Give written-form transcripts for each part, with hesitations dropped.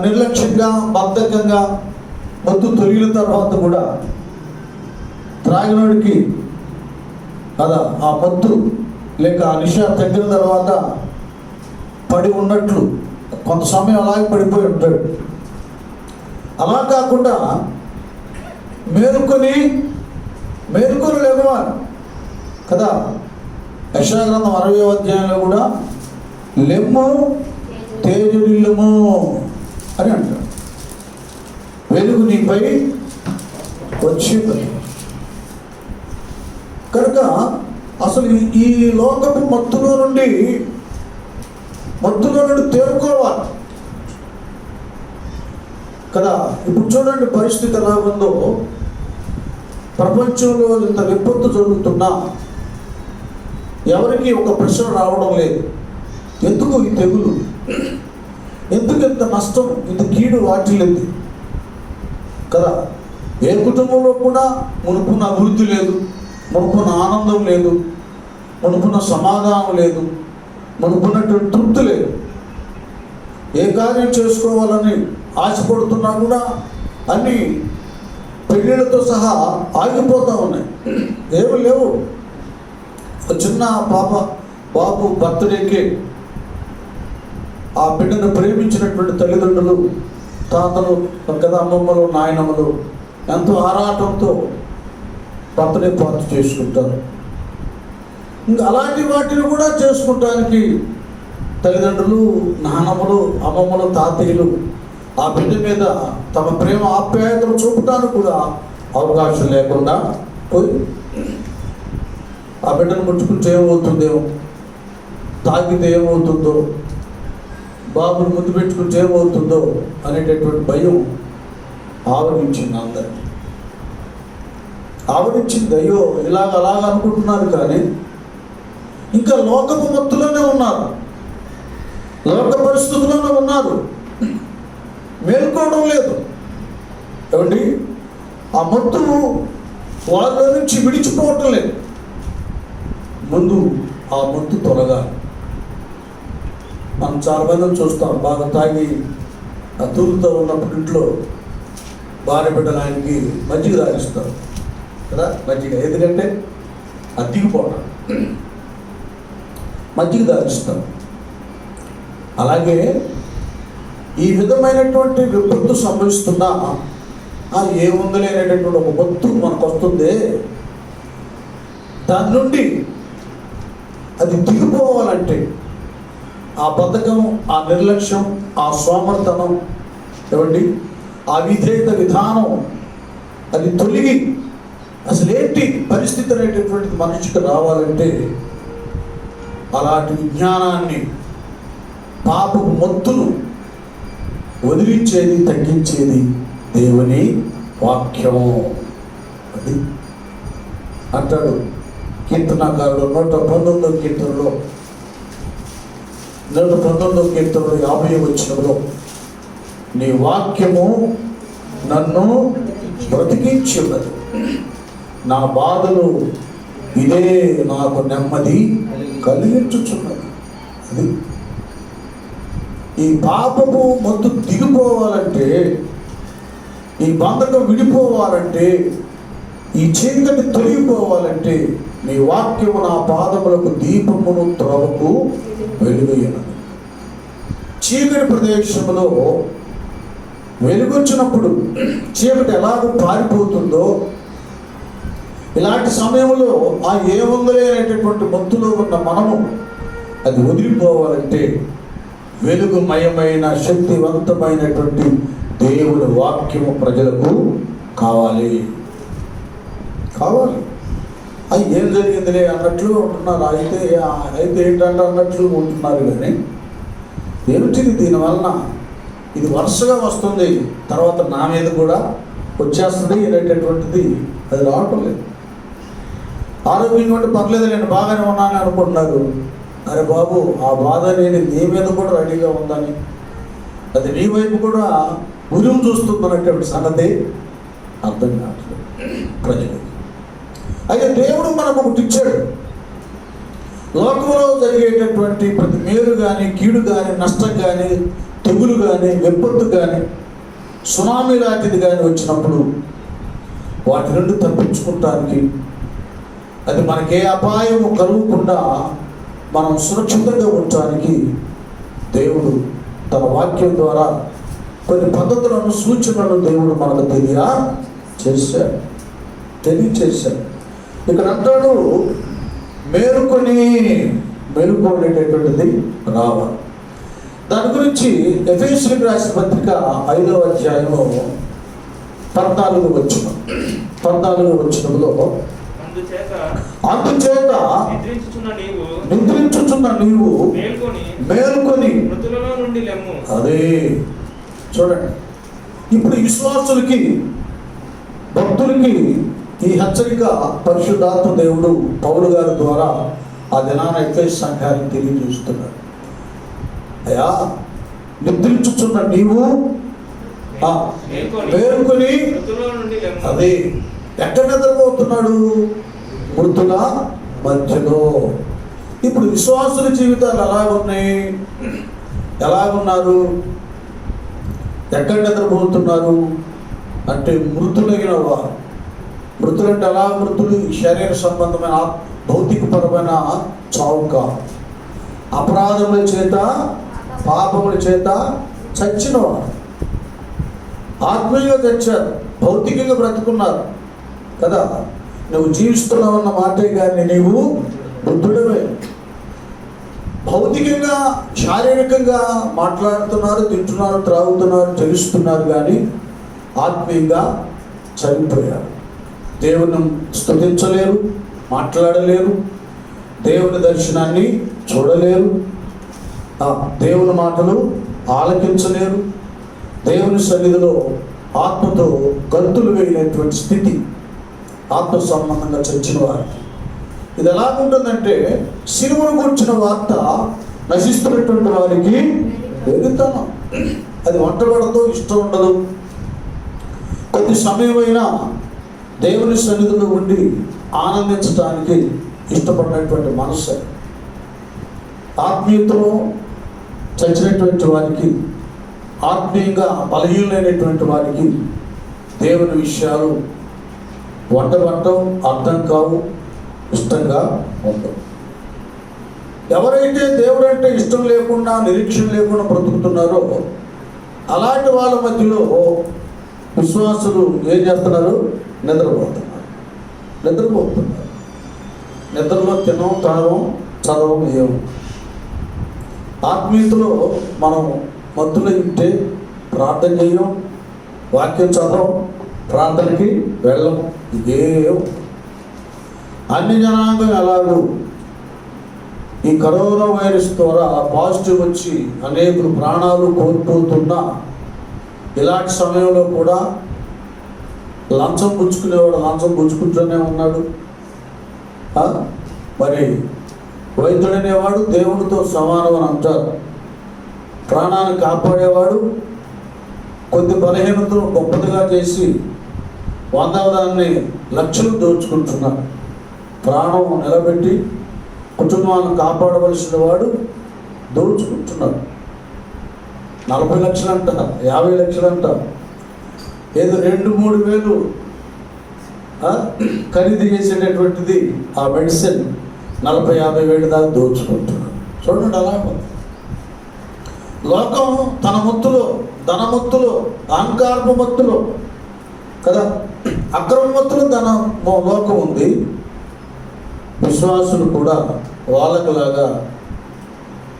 నిర్లక్ష్యంగా బద్ధకంగా మత్తు తొలిగిన తర్వాత కూడా త్రాగినోడికి కదా ఆ మత్తు లేక ఆ నిశ తగ్గిన తర్వాత పడి ఉన్నట్లు కొంత సమయం అలాగే పడిపోయి ఉంటాడు. అలా కాకుండా మేలుకొని లేవాలి కదా. యెషయా గ్రంథం 60వ అధ్యాయంలో కూడా లెమ్ము తేజరిల్లుము అని అంటాడు. వెలుగు నీపై వచ్చింది కనుక అసలు ఈ లోకపు మత్తులో నుండి తేరుకోవాలి కదా. ఇప్పుడు చూడండి పరిస్థితి ఎలా ఉందో. ప్రపంచంలో ఇంత విపత్తు జరుగుతున్నా ఎవరికి ఒక ప్రశ్న రావడం లేదు. ఎందుకు ఈ తెగులు, ఎందుకు ఇంత నష్టం, ఇంత కీడు వాటిల్లింది కదా. ఏ కుటుంబంలో కూడా మునుపున్న అభివృద్ధి లేదు, మునుపున్న ఆనందం లేదు, మునుపున్న సమాధానం లేదు, మునుపున్నటువంటి తృప్తి లేదు. ఏ కార్యం చేసుకోవాలని ఆశపడుతున్నా కూడా అన్నీ పెళ్ళిళ్ళతో సహా ఆగిపోతూ ఉన్నాయి, ఏమి లేవు. చిన్న బాబు బర్త్డేకి ఆ బిడ్డను ప్రేమించినటువంటి తల్లిదండ్రులు, తాతలు కదా, అమ్మమ్మలు, నాయనమ్మలు ఎంతో ఆరాటంతో బర్త్డే పార్టీ చేసుకుంటారు. ఇంకా అలాంటి వాటిని కూడా చేసుకుంటానికి తల్లిదండ్రులు, నాన్నమ్మలు, అమ్మమ్మలు, తాతయ్యలు ఆ బిడ్డ మీద తమ ప్రేమ ఆప్యాయతలు చూపడానికి కూడా అవకాశం లేకుండా పోయి ఆ బిడ్డను ముట్టుకుంటే ఏమవుతుందేమో, తాగితే ఏమవుతుందో, బాబుని ముందు పెట్టుకుంటే ఏమవుతుందో అనేటటువంటి భయం ఆవరించింది అందరినీ. ఆవరించింది. అయ్యో అలాగ అనుకుంటున్నారు, కానీ ఇంకా లోకపు మత్తులోనే ఉన్నారు, లోక పరిస్థితుల్లోనే ఉన్నారు, మేల్కోవడం లేదు. ఏమండి, ఆ మత్తు వాళ్ళ నుంచి విడిచిపోవటం లేదు. ముందు ఆ మత్తు తొలగాలి. మనం చాలా మందిని చూస్తాం, బాగా తాగి ఆ తూలుతో ఉన్నప్పుడు ఇంట్లో భార్య బిడ్డలు ఆయనకి మజ్జిగ తాగిస్తారు కదా. మజ్జిగ ఎందుకంటే అది దిగిపోవడం, మజ్జిగ తాగిస్తారు. అలాగే ఈ విధమైనటువంటి విపత్తు సంభవిస్తున్నా ఏముందలే అనేటటువంటి ఒక మత్తు మనకు వస్తుంది. దాని నుండి అది దిగిపోవాలంటే ఆ బద్ధకం, ఆ నిర్లక్ష్యం, ఆ సోమర్తనం, ఏమండి, ఆ విధేయత విధానం అది తొలగి అసలు ఏంటి పరిస్థితి అనేటటువంటిది మనిషికి రావాలంటే అలాంటి విజ్ఞానాన్ని, పాపపు మత్తును వదిలించేది, తగ్గించేది దేవుని వాక్యము. అది అంటాడు కీర్తనకారుడు 119వ కీర్తనలో 50వ వచనంలో, నీ వాక్యము నన్ను బ్రతికించున్నది, నా బాధలు ఇదే నాకు నెమ్మది కలిగించుచున్నది. అది ఈ పాపము మత్తు దిగిపోవాలంటే, ఈ బంధకం విడిపోవాలంటే, ఈ చీకటి తొలగిపోవాలంటే నీ వాక్యము నా పాదములకు దీపమును త్రోవకు వెలుగైనది. చీకటి ప్రదేశంలో వెలుగొచ్చినప్పుడు చీకటి ఎలాగో పారిపోతుందో, ఇలాంటి సమయంలో ఆ ఏముందలే అనేటటువంటి మత్తులో ఉన్న మనము అది వదిలిపోవాలంటే వెలుగుమయమైన శక్తివంతమైనటువంటి దేవుని వాక్యము ప్రజలకు కావాలి. అది ఏం జరిగిందిలే అన్నట్లు ఉంటున్నారు, అయితే ఏంటంటే అన్నట్లు ఉంటున్నారు. కానీ ఏమిటిది, దీనివలన ఇది వరుసగా వస్తుంది, తర్వాత నా మీద కూడా వచ్చేస్తుంది అనేటటువంటిది అది రావటం లేదు. ఆరోగ్యంగా ఉంటే పర్లేదు, నేను బాగానే ఉన్నానని అనుకుంటున్నారు. అరే బాబు, ఆ బాధ నేను నీ మీద కూడా రెడీగా ఉందని, అది నీ వైపు కూడా ఉరుము చూస్తున్నటువంటి సంగతి అర్థం కావట్లేదు ప్రజలు. అయితే దేవుడు మనకు ఒకటి ఇచ్చాడు. లోకంలో జరిగేటటువంటి ప్రతి మేలు కానీ, కీడు కానీ, నష్టం కానీ, తెగులు కానీ, విపత్తు కానీ, సునామీ లాంటిది కానీ వచ్చినప్పుడు వాటి నుండి తప్పించుకుంటానికి, అది మనకే అపాయము కలగకుండా మనం సురక్షితంగా ఉండటానికి దేవుడు తన వాక్యం ద్వారా కొన్ని పద్ధతులను, సూచనలను దేవుడు మనకు తెలియచేశాడు. ఇక్కడ అంటాడు, మేలుకోనేటటువంటిది రావాలి. దాని గురించి ఎఫెసీయులకు రాసిన పత్రిక 5వ అధ్యాయము 14వ వచనంలో, అందుచేత నిద్రించుచున్న నీవు మేలుకొని అదే చూడండి. ఇప్పుడు విశ్వాసులకి, భక్తులకి ఈ హెచ్చరిక పరిశుద్ధాత్మ దేవుడు పౌలు గారి ద్వారా ఆ దినాన ఎఫెసు సంఘానికి తెలియజేస్తున్నాడు. అయ్యా, నిద్రించుచున్న నీవు మేలుకొని, అదే ఎక్కడ నిద్రపోతున్నాడు? మృతుల మధ్యలో. ఇప్పుడు విశ్వాసుల జీవితాలు ఎలాగున్నారు? ఎక్కడ నిద్రపోతున్నారు అంటే మృతులైన వారు. మృతులంటే ఎలా మృతులు? శరీర సంబంధమైన భౌతికపరమైన చావు కాదు, అపరాధముల చేత, పాపముల చేత చచ్చిన వారు. ఆత్మీయంగా చచ్చారు, భౌతికంగా బ్రతుకున్నారు కదా. నువ్వు జీవిస్తున్నావన్న మాటే కానీ నీవు మృతుడవే. భౌతికంగా, శారీరకంగా మాట్లాడుతున్నారు, తింటున్నారు, త్రాగుతున్నారు, తెలుస్తున్నారు, కానీ ఆత్మీయంగా చనిపోయారు. దేవుని స్తుతించలేరు, మాట్లాడలేరు, దేవుని దర్శనాన్ని చూడలేరు, దేవుని మాటలు ఆలకించలేరు, దేవుని సన్నిధిలో ఆత్మతో గంతులు వేయనటువంటి స్థితి ఆత్మ సంబంధంగా చచ్చిన వారికి. ఇది ఎలాగుంటుందంటే, సిలువను గురించిన వార్త నశిస్తున్నటువంటి వారికి వెలుగుతాను. అది వంటబడతో ఇష్టం ఉండదు. కొద్ది సమయమైనా దేవుని సన్నిధిలో ఉండి ఆనందించడానికి ఇష్టపడినటువంటి మనస్సు. ఆత్మీయతలో చచ్చినటువంటి వారికి, ఆత్మీయంగా బలహీనమైనటువంటి వారికి దేవుని విషయాలు వంటబట్టం అర్థం కావు, ఇష్టంగా ఉండవు. ఎవరైతే దేవుడు అంటే ఇష్టం లేకుండా, నిరీక్షణ లేకుండా బ్రతుకుతున్నారో అలాంటి వాళ్ళ మధ్యలో విశ్వాసులు ఏం చేస్తున్నారు? నిద్రపోతున్నారు. నిద్రలో తినం, తాగం, చదవం, ఏం. ఆత్మీయతలో మనం మత్తులో ఉంటే ప్రార్థన చేయం, వాక్యం చదవం, ప్రార్థనకి వెళ్ళం. ఇదేం అన్ని జనాంగం ఎలాగూ ఈ కరోనా వైరస్ ద్వారా పాజిటివ్ వచ్చి అనేకులు ప్రాణాలు కోల్పోతున్నా, ఇలాంటి సమయంలో కూడా లంచం పుచ్చుకునేవాడు లంచం పుచ్చుకుంటూనే ఉన్నాడు. మరి వైద్యుడనేవాడు దేవుడితో సమానం అని అంటారు. ప్రాణాన్ని కాపాడేవాడు కొద్ది బలహీనతను గొప్పదిగా చేసి వందవదాన్ని లక్షలు దోచుకుంటున్నాడు. ప్రాణం నిలబెట్టి కుటుంబాలను కాపాడవలసిన వాడు దోచుకుంటున్నాడు. 40 లక్షలంట, 50 లక్షలంట, ఏదో 2-3 వేలు ఖరీదు చేసేటటువంటిది ఆ మెడిసిన్ 40-50 వేలు దాకా దోచుకుంటున్నాడు. చూడండి అలా లోకం తన మత్తులో, ధనమత్తులో, అహంకారపు మత్తులో కదా, అక్రమ మత్తులో ధన లోకం ఉంది. విశ్వాసులు కూడా వాళ్ళకులాగా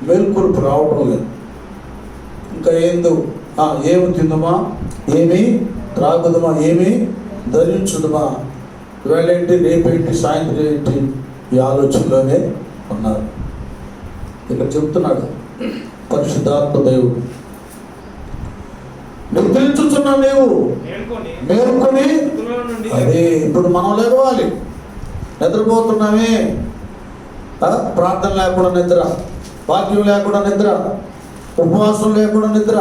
మేల్కొలుపు రావటం లేదు. ఇంకా ఏమి తిందుమా, ఏమి త్రాగుదమా, ఏమి ధరించుదమా, ఇవాళేంటి, రేపేంటి, సాయంత్రం ఏంటి, ఈ ఆలోచనలోనే ఉన్నారు. ఇక్కడ చెప్తున్నాడు పరిశుద్ధాత్మ దేవుడు, నిద్రించుచున్న నీవు మేల్కొని. అదే ఇప్పుడు మనం లేవాలి. నిద్రపోతున్నామే, ప్రార్థన లేకుండా నిద్ర, వాక్యం లేకుండా నిద్ర, ఉపవాసం లేకుండా నిద్ర,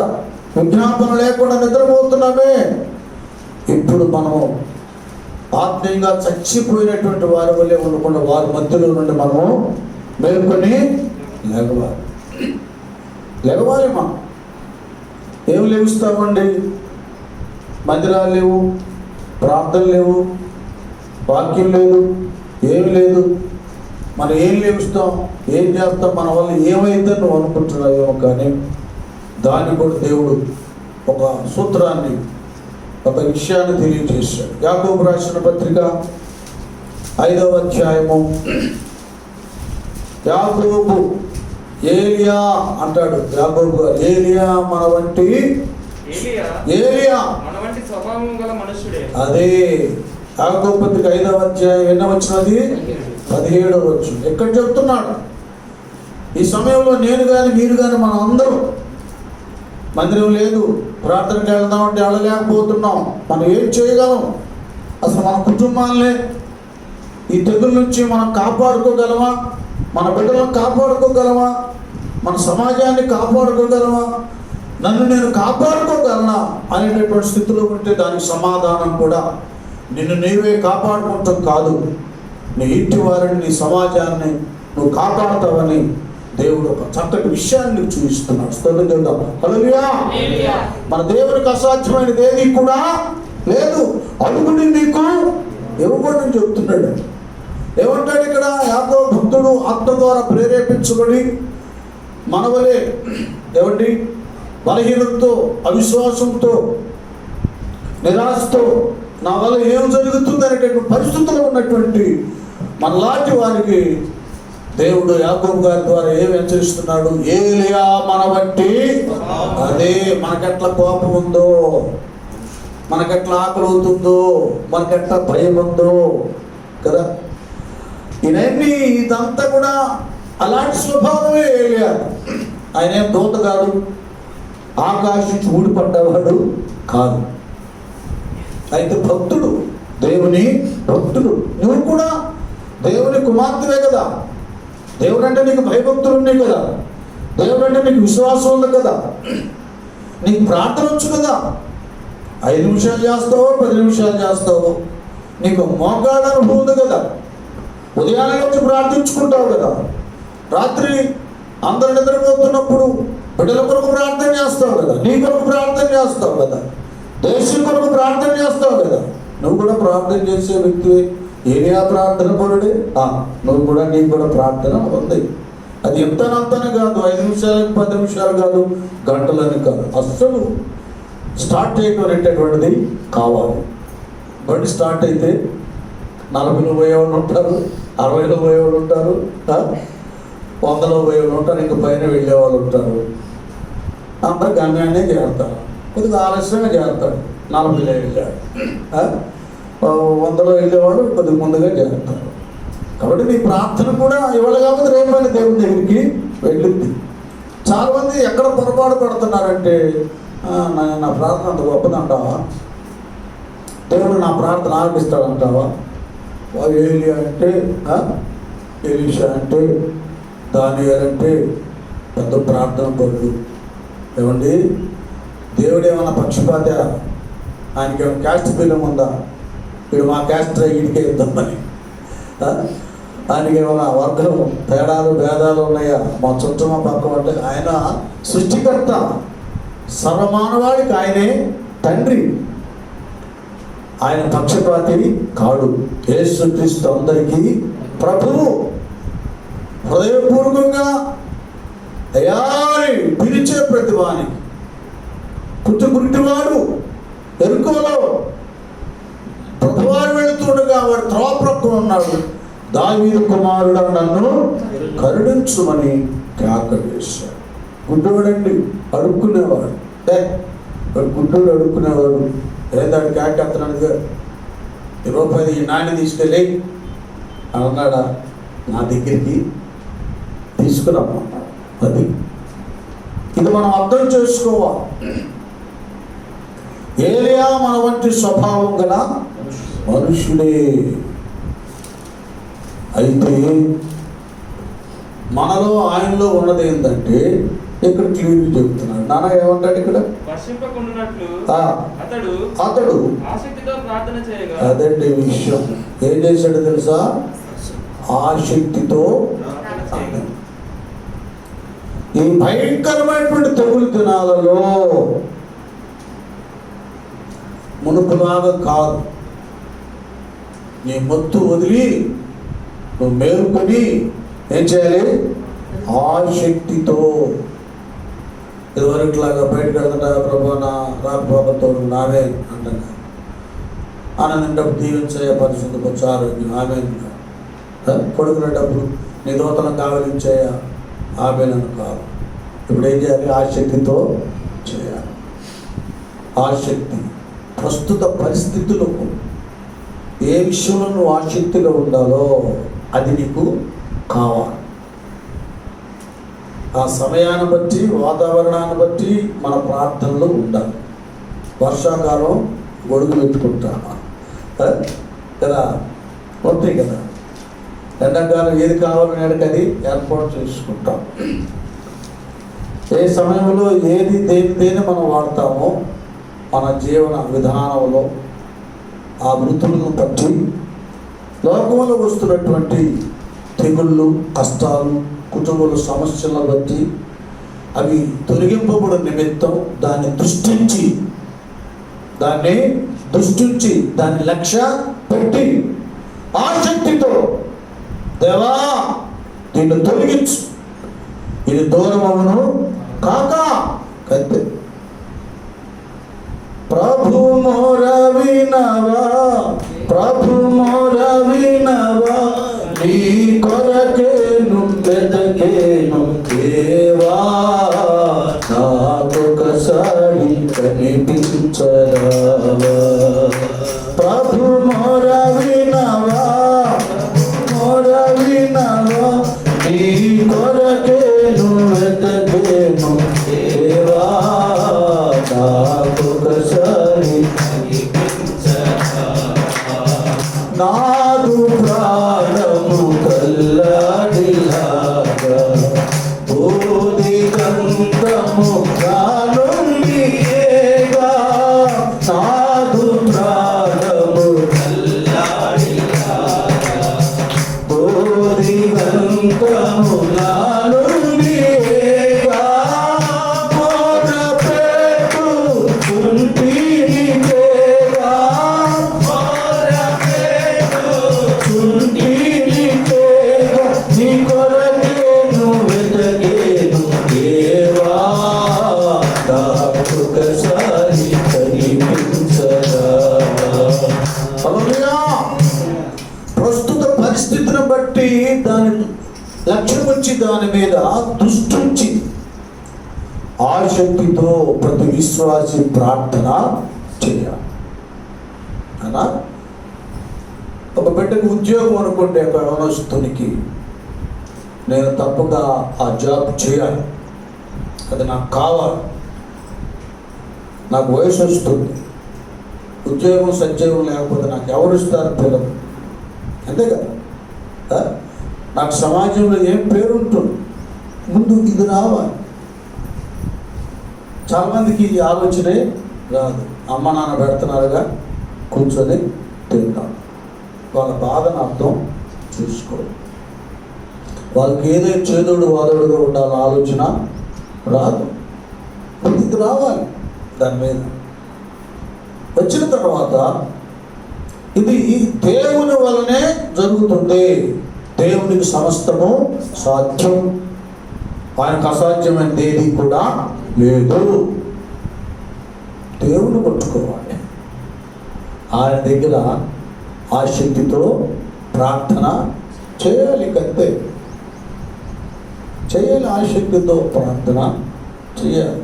విజ్ఞాపన లేకుండా నిద్రపోతున్నామే. ఇప్పుడు మనము ఆత్మీయంగా చచ్చిపోయినటువంటి వారి వల్లే ఉండకుండా వారి మధ్యలో నుండి మనము మేల్కొని లేవాలి. మనం ఏం లేవుస్తామండి? మందిరాలు లేవు, ప్రార్థన లేవు, వాక్యం లేదు, ఏమి లేదు. మనం ఏం లేవుస్తాం, ఏం చేస్తాం, మన వల్ల ఏమైతే నువ్వు అనుకుంటున్నావేమో. కానీ దాన్ని కూడా దేవుడు ఒక సూత్రాన్ని, ఒక విషయాన్ని తెలియజేశాడు. యాకోబు రాసిన పత్రిక 5వ అధ్యాయము. యాకోబు ఏలియా అంటాడు. యాకోబు ఏలియా మన వంటి ఏలియా స్వభావం గల మనుషుడే. అదే యాకోబు పత్రిక 5వ అధ్యాయం ఎన్నో వచ్చినది 17వ వచనం. ఎక్కడ చెప్తున్నాడు? ఈ సమయంలో నేను కానీ మీరు కానీ మనం అందరం మందిరం లేదు, ప్రార్థనకి వెళ్దామంటే వెళ్ళలేకపోతున్నాం. మనం ఏం చేయగలం? అసలు మన కుటుంబాలనే ఈ తెగుల నుంచి మనం కాపాడుకోగలమా? మన బిడ్డలను కాపాడుకోగలమా? మన సమాజాన్ని కాపాడుకోగలమా? నన్ను నేను కాపాడుకోగలనా అనేటటువంటి స్థితిలో ఉంటే దానికి సమాధానం కూడా నిన్ను నీవే కాపాడుకుంటాం కాదు, నీ ఇంటి వారిని, నీ సమాజాన్ని నువ్వు కాపాడుతావని దేవుడు ఒక చక్కటి విషయాన్ని నీకు చూపిస్తున్నాడు. స్తోత్రం చెప్దాం. హల్లెలూయా. మన దేవునికి అసాధ్యమైనది ఏది కూడా లేదు. అడుగుని నీకు ఇవ్వబడని చెప్తున్నాడు. ఏమంటాడు ఇక్కడ? యాకోబు భక్తుడు ఆత్మ ద్వారా ప్రేరేపించబడి మనవలే ఏమండి బలహీనతతో, అవిశ్వాసంతో, నిరాశతో నా వల్ల ఏం జరుగుతుంది అనేటటువంటి పరిస్థితుల్లో ఉన్నటువంటి మనలాంటి వారికి దేవుడు యాకోబు గారి ద్వారా ఏం హెచ్చరిస్తున్నాడు? ఏలియా మన వంటి. అదే మనకెట్లా కోపం ఉందో, మనకెట్లా ఆకలి అవుతుందో, మనకెట్లా భయం ఉందో కదా, ఇవన్నీ ఇదంతా కూడా అలాంటి స్వభావమే ఏలియా. ఆయన ఏం దూత కాదు, ఆకాశం నుంచి ఊడిపడ్డవాడు కాదు. అయితే భక్తుడు, దేవుని భక్తుడు. నువ్వు కూడా దేవుని కుమార్తెవే కదా. దేవుడు అంటే నీకు భయభక్తులు ఉన్నాయి కదా. దేవుడు అంటే నీకు విశ్వాసం ఉంది కదా. నీకు ప్రార్థన వచ్చు కదా. 5 నిమిషాలు చేస్తావో 10 నిమిషాలు చేస్తావో నీకు మోకాళ్ళ అనుభవం ఉంది కదా. ఉదయాన్నే వచ్చి ప్రార్థించుకుంటావు కదా. రాత్రి అందరు నిద్రపోతున్నప్పుడు బిడ్డల కొరకు ప్రార్థన చేస్తావు కదా. నీ కొరకు ప్రార్థన చేస్తావు కదా. దేశం కొరకు ప్రార్థన చేస్తావు కదా. నువ్వు కూడా ప్రార్థన చేసే వ్యక్తి. ఏలియా ప్రార్థన పరుడే. నువ్వు కూడా, నీకు కూడా ప్రార్థన ఉంది. అది ఎంతనంతనే కాదు, 5 నిమిషాలు 10 నిమిషాలు కాదు, గంటలని కాదు. అస్సలు స్టార్ట్ చేయడం అనేటటువంటిది కావాలి. బండి స్టార్ట్ అయితే 40లో పోయేవాళ్ళు ఉంటారు, 60లో పోయేవాళ్ళు ఉంటారు, 100లో పోయేవాళ్ళు ఉంటారు, ఇంక పైన వెళ్ళేవాళ్ళు ఉంటారు. అందరు గమ్యాన్నే చేరుతారు. కొద్దిగా ఆలస్యంగా చేరుతాడు. 40లో వెళ్ళాడు, 100లో వెళ్ళేవాడు కొద్దిగా ముందుగా చేరుతారు. కాబట్టి నీ ప్రార్థన కూడా ఇవాళ కాకపోతే రేపైనా దేవుని దగ్గరికి వెళ్ళింది. చాలామంది ఎక్కడ పొరపాటు పడుతున్నారంటే, నా ప్రార్థన అంత గొప్పదంటావా, దేవుడు నా ప్రార్థన ఆలకిస్తాడంటావా, ఏలియా అంటే, ఎలీషా అంటే, దానియేలు అంటే పెద్ద ప్రార్థన పరుడు. ఏమండి, దేవుడు ఏమన్నా పక్షపాత? ఆయనకి ఏమైనా క్యాస్ట్ ఫీలింగ్ ఉందా? వీడు మా క్యాస్ట్ వీడికే ఇద్దామని. ఆయనకి ఏమైనా వర్గం తేడాలు భేదాలు ఉన్నాయా? మా చుట్టూ మా పక్క అంటే ఆయన సృష్టికర్త, సర్వమానవాడికి ఆయనే తండ్రి. ఆయన పక్షపాతి కాడు. యేసుక్రీస్తు అందరికీ ప్రభువు. హృదయపూర్వకంగా అయాని పిలిచే ప్రతివానికి. పుట్టుకురిటివాడు ఎరుకోలో ప్రభువారు వెళుతుండగా వాడు త్రోవ ప్రక్కన ఉన్నాడు. దావీదు కుమారుడు నన్ను కరుణించుమని కేక వేశాడు. గుడ్డోడండి, అడుక్కునేవాడు. వాడు గుడ్డోడు అడుక్కునేవాడు. ఏదాడు కేక ఎత్తనగా రూపాయి ఈ నాణ్య తీసుకెళ్ళి అన్నాడా? నా దగ్గరికి తీసుకురమ్మన్నాడు. అది ఇది మనం అర్థం చేసుకోవాలి. ఏలియా మన వంటి స్వభావం గల మనుషుడే. అయితే మనలో ఆయనలో ఉన్నది ఏంటంటే ఇక్కడ క్లియర్ చెప్తున్నాడు. నాన్న ఏమంటాడు ఇక్కడ? అతడు అదండి విషయం. ఏం చేశాడు తెలుసా? ఆసక్తితో. ఈ భయంకరమైనటువంటి తెగులు దినాలలో మునుపులాగా కాదు. నీ మొత్తు వదిలి నువ్వు మేలుకొని ఏం చేయాలి? ఆసక్తితో. ఇదివరకులాగా బయటకు వెళ్తా ప్రభు నా రాకపోకతో నావే అంటున్నా ఆనందంటప్పుడు దీవించే పరిస్థితికి వచ్చారు ఆమె పడుకునేటప్పుడు నీ దోతలను కావలించాయ ఆమెలను కాదు. ఇప్పుడు ఏం చేయాలి? ఆసక్తితో చేయాలి. ఆసక్తి ప్రస్తుత పరిస్థితులకు ఏ విషయంలో నువ్వు ఆసక్తిగా ఉండాలో అది నీకు కావాలి. ఆ సమయాన్ని బట్టి వాతావరణాన్ని బట్టి మన ప్రార్థనలు ఉండాలి. వర్షాకాలం గొడుగు పెట్టుకుంటామా కదా, ఉంటాయి కదా. ఎండాకాలం ఏది కావాలని అది ఏర్పాటు చేసుకుంటాం. ఏ సమయంలో ఏది దేని మనం వాడతామో మన జీవన విధానంలో ఆ వృత్తులను బట్టి లోకంలో వస్తున్నటువంటి తెగుళ్ళు, కష్టాలు, కుటుంబ సమస్యలను బట్టి అవి తొలగింపబడిన నిమిత్తం దాన్ని దృష్టించి దాన్ని లక్ష్య పెట్టి ఆసక్తితో దేవా దీన్ని తొలగించు, ఇది దూరం అవును కాక కత్తి. ప్రభు మోర వినవా, ప్రభు మోర వినవా, నీ కొరకేను వెతకేను దేవా, నాకొకసారి కనిపించరావా. ప్రభు మోర వినవా, మోర వినవా, నీ కొరకేను వెతకేను దేవా, నాకొకసారి నాదు ప్రాణము కల్లాడిలాగా బోధి గంధము కానుండియేగా. నాదు ప్రాణము కల్లాడిలాగా బోధి గంధము కానుండియేగా. మోర పేటు చుంటినికేగా, మోర పేటు చుంటినికేగా, నీ కొరకేను వెతకేను దేవా, నాకొకసారి కనిపించరా. హల్లెలూయా. ప్రస్తుత పరిస్థితిని బట్టి దాని లక్ష్యం వచ్చి దాని మీద దృష్టించి ఆసక్తితో ప్రతి విశ్వాసి ప్రార్థన చేయాలి. అనా ఒక బిడ్డకు ఉద్యోగం అనుకుంటే ఒక యవనస్తునికి నేను తప్పగా ఆ జాబ్ చేయాలి, అది నాకు కావాలి, నాకు వయసు వస్తుంది, ఉద్యోగం సద్యోగం లేకపోతే నాకు ఎవరు ఇస్తారు పిల్లలు, అంతే కదా. నాకు సమాజంలో ఏం పేరు ఉంటుంది, ముందు ఇది రావాలి. చాలామందికి ఈ ఆలోచనే రాదు. అమ్మ నాన్న పెడుతున్నారుగా కూర్చొని తింటాం, వాళ్ళ బాధను అర్థం చూసుకోరు. వాళ్ళకి ఏదో చేదోడు వాదోడుగా ఉండాలి ఆలోచన రాదు. ఇది రావాలి. దాని మీద వచ్చిన తర్వాత ఇది దేవుని వలనే జరుగుతుంది. దేవునికి సమస్తము సాధ్యం, ఆయనకు అసాధ్యమైనది ఏది కూడా లేదు. దేవుని పట్టుకోవాలి, ఆయన దగ్గర ఆసక్తితో ప్రార్థన చేయాలి. కంతే చేయాలి, ఆసక్తితో ప్రార్థన చేయాలి.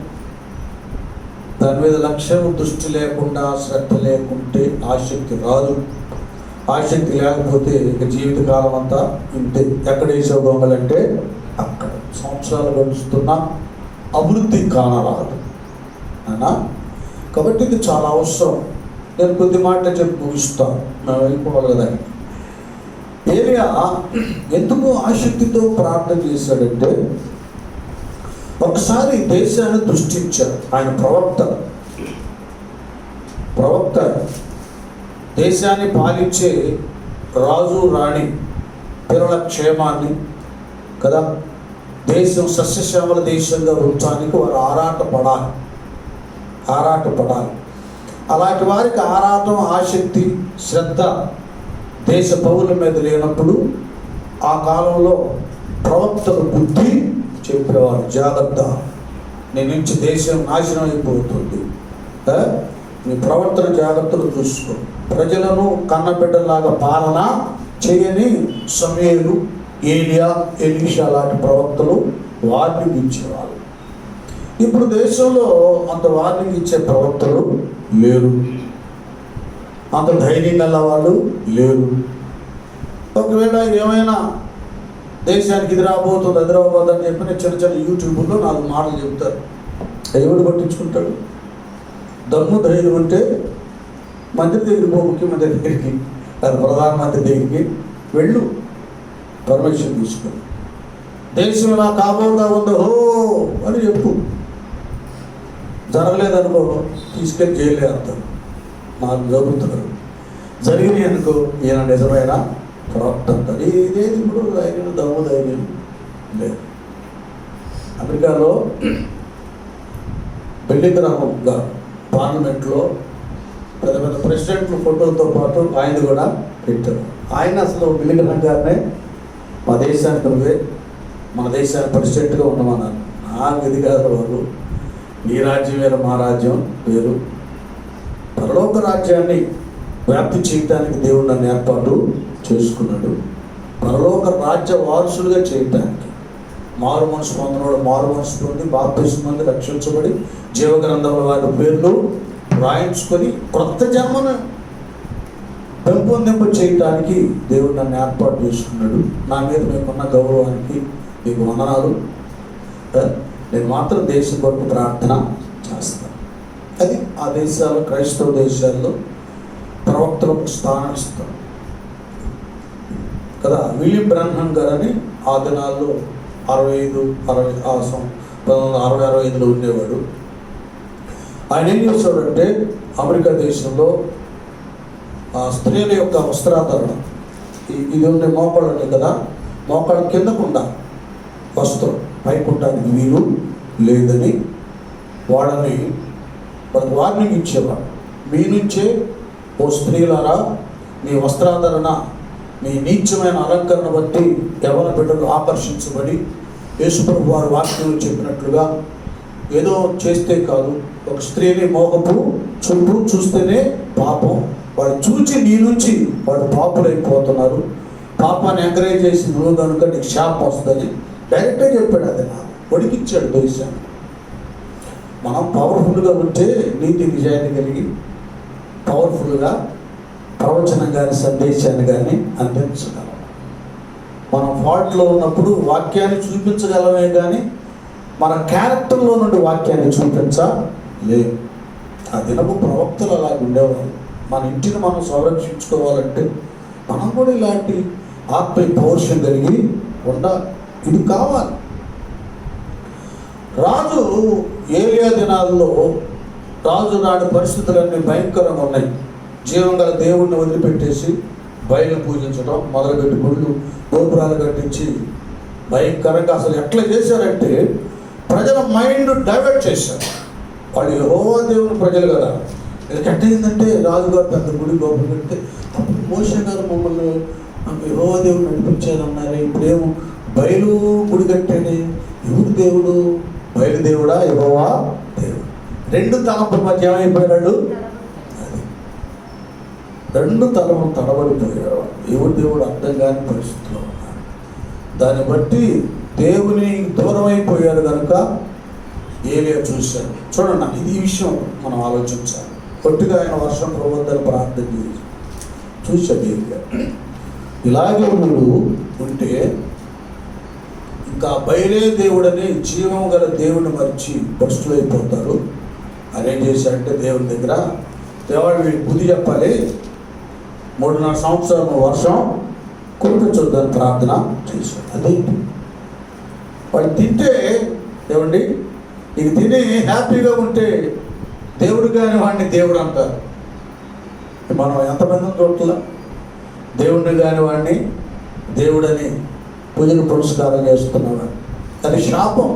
దాని మీద లక్ష్యం దృష్టి లేకుండా శ్రద్ధ లేకుంటే ఆసక్తి రాదు. ఆసక్తి లేకపోతే ఇక జీవితకాలం అంతా ఇంతే. ఎక్కడ వేసే బొమ్మలంటే అక్కడ సంవత్సరాలు గడుస్తున్నా అభివృద్ధి కానరాదు అన్నా. కాబట్టి ఇది చాలా అవసరం. నేను కొద్ది మాట చెప్పి ముగిస్తాను, మేము వెళ్ళిపోవాలి కదా. ఏలియా ఎందుకు ఆసక్తితో ప్రార్థన చేశాడంటే, ఒకసారి దేశాన్ని దృష్టించారు. ఆయన ప్రవక్త దేశాన్ని పాలించే రాజు రాణి పిల్లల క్షేమాన్ని కదా, దేశం సస్యశ్యామల దేశంగా ఉంచడానికి వారు ఆరాటపడాలి. అలాంటి వారికి ఆరాటం, ఆసక్తి, శ్రద్ధ దేశ పౌరుల మీద లేనప్పుడు ఆ కాలంలో ప్రవక్తలు బుద్ధి చెప్పేవారు, జాగ్రత్త, నీ నుంచి దేశం నాశనం అయిపోతుంది, నీ ప్రవర్తన జాగ్రత్తలు చూసుకో. ప్రజలను కన్నబిడ్డలాగా పాలన చేయని సమూయేలు, ఏలియా, ఎలీషా లాంటి ప్రవక్తలు వార్నింగ్ ఇచ్చేవారు. ఇప్పుడు దేశంలో అంత వార్నింగ్ ఇచ్చే ప్రవక్తలు లేరు, అంత ధైర్యం గల వాళ్ళు లేరు. ఒకవేళ ఏమైనా దేశానికి ఇది రాబోతుంది, అది రాబోతుంది అని చెప్పి చిన్న చిన్న యూట్యూబ్లో 4 మాటలు చెబుతారు. ఎవడు పట్టించుకుంటాడు? దమ్ము ధైర్యం ఉంటే మంత్రి దగ్గరికి పో, ముఖ్యమంత్రి దగ్గరికి, అది ప్రధానమంత్రి దగ్గరికి వెళ్ళు, పర్మిషన్ తీసుకో. దేశం ఇలా కాబోతా ఉందో హో అని చెప్పు. జరగలేదనుకో తీసుకెళ్ళి జైలు వేస్తారు, 4 జరుగుతారు. జరిగినాయి అనుకో ఈయన నిజమైన ప్రవక్త అంటారు. ఇదే ఇప్పుడు ధైర్యం, దమ్ము ధైర్యం లేదు. అమెరికాలో బెల్లిగ్రాహం గారు పార్లమెంట్లో పెద్ద పెద్ద ప్రెసిడెంట్లు ఫోటోలతో పాటు ఆయన కూడా పెట్టారు. ఆయన అసలు బెల్లిగ్రాహం గారినే మా దేశానికి నువ్వే మన దేశానికి ప్రెసిడెంట్గా ఉండమన్నారు. నాకు ఇది కాదు బాబు, నీ రాజ్యం వేరు, మా రాజ్యం వేరు. పరలోక రాజ్యాన్ని వ్యాప్తి చేయడానికి దేవుడు నన్ను ఏర్పాటు చేసుకున్నాడు. పరలోక రాజ్య వారసులుగా చేయటానికి మారు మనసు పొందినవాడు మారు మనసు పొంది బాప్తిస్మం పొంది రక్షించబడి జీవగ్రంథంలో వారి పేర్లు రాయించుకొని క్రొత్త జన్మను పెంపొందింపు చేయటానికి దేవుడు నన్ను ఏర్పాటు చేసుకున్నాడు. నా మీద మీకున్న గౌరవానికి మీకు వందనాలు. నేను మాత్రం దేశం కొరకు ప్రార్థన చేస్తాను. అది ఆ దేశాల్లో, క్రైస్తవ దేశాల్లో ప్రవక్తలకు స్థానం ఇస్తాను కదా. విలియం బ్రాన్హమ్ గారని ఆ దినాల్లో 1965 ఉండేవాడు. ఆయన ఏం చేశాడంటే అమెరికా దేశంలో స్త్రీల యొక్క వస్త్రాధరణ, ఇది ఉండే మోకాళ్ళు ఉంటాయి కదా, మోకాళ్ళ కిందకుండా వస్త్రం పైకి ఉండడానికి వీలు లేదని వాళ్ళకి వార్నింగ్ ఇచ్చేవాడు. మీ నుంచే ఓ స్త్రీలారా మీ వస్త్రాధరణ, మీ నీచమైన అలంకరణ బట్టి యవ్వన బిడ్డలు ఆకర్షించబడి యేసుప్రభు వారు వాక్యంలో చెప్పినట్లుగా ఏదో చేస్తే కాదు, ఒక స్త్రీని మోహపు చుట్టూ చూస్తేనే పాపం, వాడు చూచి నీ నుంచి వాడు పాపులైపోతున్నారు, పాపాన్ని ఎంకరేజ్ చేసి నువ్వు కనుక నీకు శాపం వస్తుందని డైరెక్ట్గా చెప్పాడు. అది నాకు ఒడికిచ్చాడు దేశాన్ని. మనం పవర్ఫుల్గా ఉంటే నీతి నిజాయితీ కలిగి పవర్ఫుల్గా ప్రవచనం కానీ సందేశాన్ని కానీ అందించగలం. మనం ఫాల్ట్లో ఉన్నప్పుడు వాక్యాన్ని చూపించగలమే కానీ మన క్యారెక్టర్లో నుండి వాక్యాన్ని చూపించలేము. ఆ దినపు ప్రవక్తలు అలా ఉండేవారు. మన ఇంటిని మనం సంరక్షించుకోవాలంటే మనం కూడా ఇలాంటి ఆత్మీయ పౌరుషం కలిగి ఉండాలి. ఇది కావాలి. రాజు ఏలియా దినాల్లో రాజు రాని పరిస్థితులన్నీ భయంకరంగా ఉన్నాయి. జీవం గల దేవుడిని వదిలిపెట్టేసి బయలు పూజించడం మొదలుపెట్టి గుళ్ళు గోపురాలు కట్టించి భయంకరంగా అసలు ఎట్లా చేశారంటే ప్రజల మైండ్ డైవర్ట్ చేశారు. వాళ్ళు యెహోవా దేవుని ప్రజలు కదా. ఇది కట్టేందంటే రాజుగారు పెద్ద గుడి గోపురం పెడితే అప్పుడు మోషే గారు మమ్మల్ని యెహోవా దేవుడు నడిపించారన్నారు. ఇప్పుడేమో బయలు గుడి కట్టాడే, ఎవరు దేవుడు? బయలుదేవుడా యెహోవా దేవుడు? 2 తలంపుల మధ్య ఏమైపోయాడు? అది 2 తలములు తడబడిపోయాడు. ఎవరు దేవుడు అర్థం కాని పరిస్థితిలో ఉన్నారు. దాన్ని బట్టి దేవుని దూరం అయిపోయాడు కనుక ఏలియా చూశాడు. చూడండి, ఇది ఈ విషయం మనం ఆలోచించాలి. కొట్టిగా ఆయన వర్షం ప్రబోధన ప్రార్థన చేసి చూశాడు ఏలియా. ఇలాగే నువ్వు ఉంటే ఇంకా బయలే దేవుడని జీవం గల దేవుడిని మరిచి భ్రష్టులు అయిపోతారు. అని ఏం చేశాడంటే దేవుని దగ్గర దేవుడు వీడికి బుద్ధి చెప్పాలి, 3.5 సంవత్సరాలు వర్షం కురిపించొద్దని ప్రార్థన చేశాడు. అదేంటి వాడు తింటే ఏమండి, ఇది తిని హ్యాపీగా ఉంటే దేవుడు కాని వాడిని దేవుడు అంటారు. మనం ఎంతమంది చోట్ల దేవుడిని కాని వాడిని దేవుడని పూజలు పురస్కారం చేస్తున్నవాడు. అది శాపం.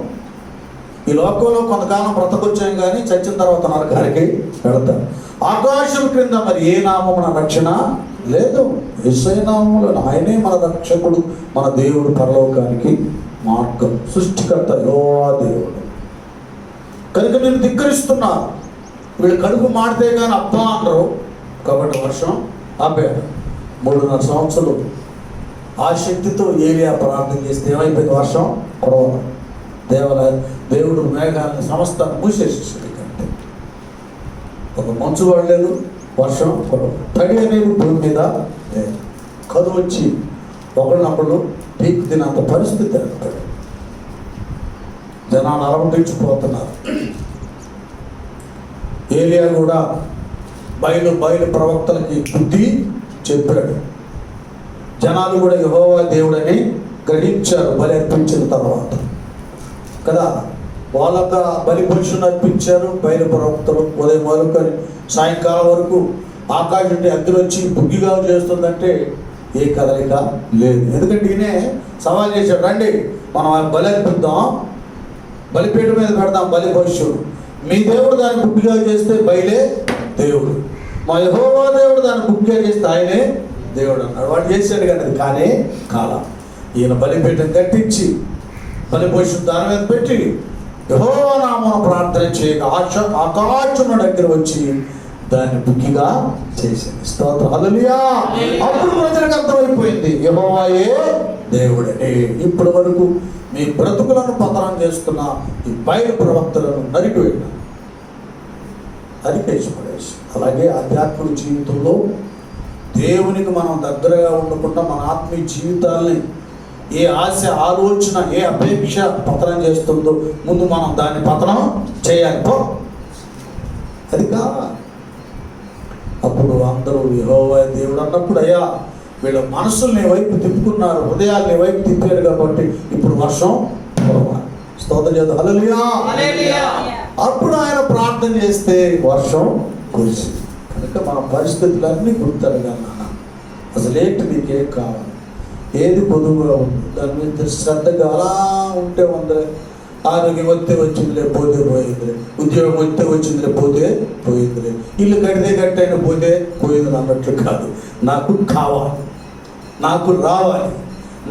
ఈ లోకంలో కొంతకాలం బ్రతకొచ్చాం కానీ చచ్చిన తర్వాత నరకానికి వెళతాం. ఆకాశం క్రింద మరి ఏ నామమున రక్షణ లేదు. యేసయ్య నామములో ఆయనే మన రక్షకుడు, మన దేవుడు, పరలోకానికి మార్గం, సృష్టికర్త యెహోవా దేవుడు. కనుక నేను ధిక్కరిస్తున్నారు. వీళ్ళు కడుపు మాడితే కానీ అబ్బా అనరు. కాబట్టి వర్షం ఆపారు. 3.5 సంవత్సరాలు ఆ శక్తితో ఏలియా ప్రార్థన చేస్తే ఏమైపోయింది? వర్షం కురవదు. దేవుడు మేఘాలను సమస్తాన్ని మూసేసేసాడు. కంటే ఒక మంచు పడలేదు, వర్షం కురవదు. తడి అనేది భూమి మీద లేదు. కరువు వచ్చి ఒకళ్ళనప్పుడు పీక్ తినంత పరిస్థితి ఏర్పడింది. జనాలు అలమటించిపోతున్నారు. ఏలియా కూడా బయలు ప్రవక్తలకి బుద్ధి చెప్పాడు. జనాలు కూడా యెహోవా దేవుడని గ్రహించారు బలి అర్పించిన తర్వాత కదా. వాళ్ళొక బలి పశువును అర్పించారు. బయలు ప్రవక్తలు ఉదయం మొదలుకొని సాయంకాలం వరకు ఆకాశం నుండి అగ్ని వచ్చి బుగ్గిగా చేస్తుందంటే ఏ కదలిక లేదు. ఎందుకంటే ఈయనే సవాల్ చేశాడు, రండి మనం బలి అర్పిద్దాం, బలిపీఠ మీద పెడదాం బలి పశువును. మీ దేవుడు దాన్ని బుగ్గిగా చేస్తే బయలే దేవుడు, మా యెహోవా దేవుడు దాన్ని బుగ్గిగా చేస్తే ఆయనే దేవుడు అన్నాడు. వాడు చేశాడు కానీ అది కానే కాల. ఈయన బలిపీఠం కట్టించి బలి పశువును దాని మీద పెట్టి యెహోవా నామమున ప్రార్థన చేయక ఆకాశం దగ్గర వచ్చి దాన్ని బుగ్గిగా చేసింది. స్తోత్రం, హల్లెలూయా. అప్పుడు ప్రజలకు అర్థమైపోయింది యెహోవాయే దేవుడని. ఇప్పటి వరకు మీ బ్రతుకులను పతనం చేస్తున్న ఈ బయలు ప్రవక్తలను నరికివేయండి, నరికేసి పడేసి. అలాగే ఆధ్యాత్మిక జీవితంలో దేవునికి మనం దగ్గరగా ఉండకుండా మన ఆత్మీయ జీవితాలని ఏ ఆశ, ఆలోచన, ఏ అపేక్ష పతనం చేస్తుందో ముందు మనం దాన్ని పతనం చేయాలి. అది కావాలి. అప్పుడు అందరూ యెహోవా దేవుడు అన్నప్పుడు, అయ్యా వీళ్ళ మనసుల్ని వైపు తిప్పుకున్నారు, హృదయాల్ని వైపు తిప్పారు కాబట్టి ఇప్పుడు వర్షం కురవాలి. స్తోత్రం చేద్దాం, హల్లెలూయా. అప్పుడు ఆయన ప్రార్థన చేస్తే వర్షం కురిసింది. కనుక మన పరిస్థితులన్నీ గుర్తెరగాలి. అసలు ఏంటి, నీకేం కావాలి, ఏది పొదువుగా ఉంది, దాని మీద శ్రద్ధగా అలా ఉంటే ఉందిలే. ఆరోగ్యం వస్తే వచ్చిందిలే, పోతే పోయిందిలే. ఉద్యోగం వస్తే వచ్చిందిలే, పోతే పోయిందిలే. ఇల్లు కట్టైనా పోతే పోయింది అన్నట్లు కాదు. నాకు కావాలి, నాకు రావాలి,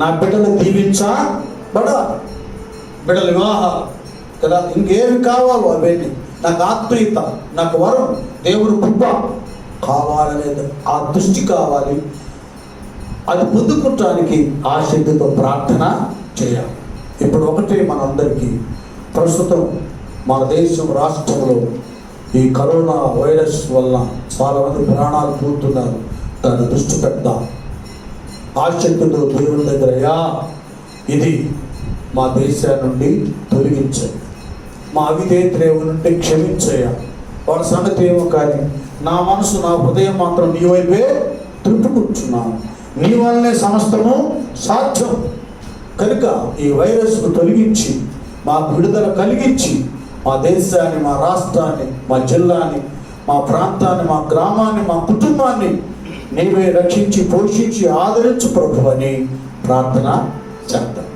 నా బిడ్డలు దీవించబడాలి, బిడ్డలు వివాహాలు కదా, ఇంకేమి కావాలో అవేమి, నాకు ఆత్మీయత, నాకు వరం, దేవుడు కృప కావాలనేది ఆ దృష్టి కావాలి. అది పొందుకోవటానికి ఆ శక్తితో ప్రార్థన చేయాలి. ఇప్పుడు ఒకటే మనందరికీ ప్రస్తుతం మన దేశం రాష్ట్రంలో ఈ కరోనా వైరస్ వల్ల చాలామంది ప్రాణాలు పోతున్నారు. దాన్ని దృష్టి పెడదాం. ఆ శక్తితో దేవుని దగ్గర, అయ్యా ఇది మా దేశాన్ని నుండి తొలగించండి, మా అవిధేయతలేవు నుండి క్షమించయ్యా. వాళ్ళ సంగతి ఏమో కానీ నా మనసు, నా హృదయం మాత్రం నీ వైపే త్రిప్పుకుంటున్నాను. నీ వల్లనే సమస్తము సాధ్యం. కనుక ఈ వైరస్ను తొలగించి మాకు విడుదల కలిగించి మా దేశాన్ని, మా రాష్ట్రాన్ని, మా జిల్లాని, మా ప్రాంతాన్ని, మా గ్రామాన్ని, మా కుటుంబాన్ని నీవే రక్షించి పోషించి ఆదరించు ప్రభు అని ప్రార్థన చేద్దాం.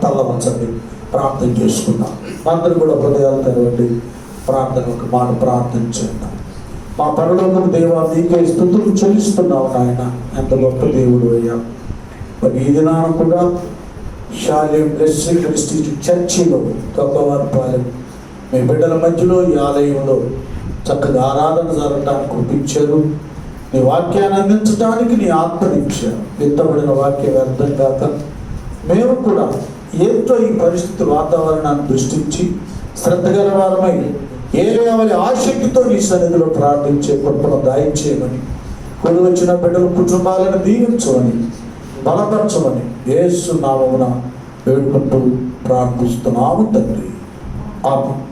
తల్ల వంచండి, ప్రార్థన చేసుకుందాం. అందరూ కూడా హృదయాలు తెరవండి, ప్రార్థన ఒక మాట ప్రార్థన చేద్దాం. మా పరలోకపు దేవా, నీకే స్తుతులు చెల్లిస్తున్నావు నాయన. ఎంత గొప్ప దేవుడు అయ్యా. మరి ఈ దినాన కూడా షాలేం బ్లెస్సింగ్ ప్రెస్టీజ్ చర్చిలో తొక్కవారిపాలెం మీ బిడ్డల మధ్యలో ఈ ఆలయంలో చక్కగా ఆరాధన జరగటానికి ఒప్పించారు. నీ వాక్యాన్ని అందించడానికి నీ ఆత్మనిచ్చారు. విత్తబడిన వాక్యం వ్యర్థం కాక మేము కూడా ఏంటో ఈ పరిస్థితి వాతావరణాన్ని దృష్టించి శ్రద్ధగల వారమై ఏలేవలి ఆసక్తితో నీ సన్నిధిలో ప్రార్థించే కృపను దాయించేయమని, కొడు వచ్చిన బిడ్డల కుటుంబాలను దీవించమని, బలపరచమని యేసు నామమున వేడుకుంటూ ప్రార్థిస్తున్నాము తండ్రి. ఆమేన్.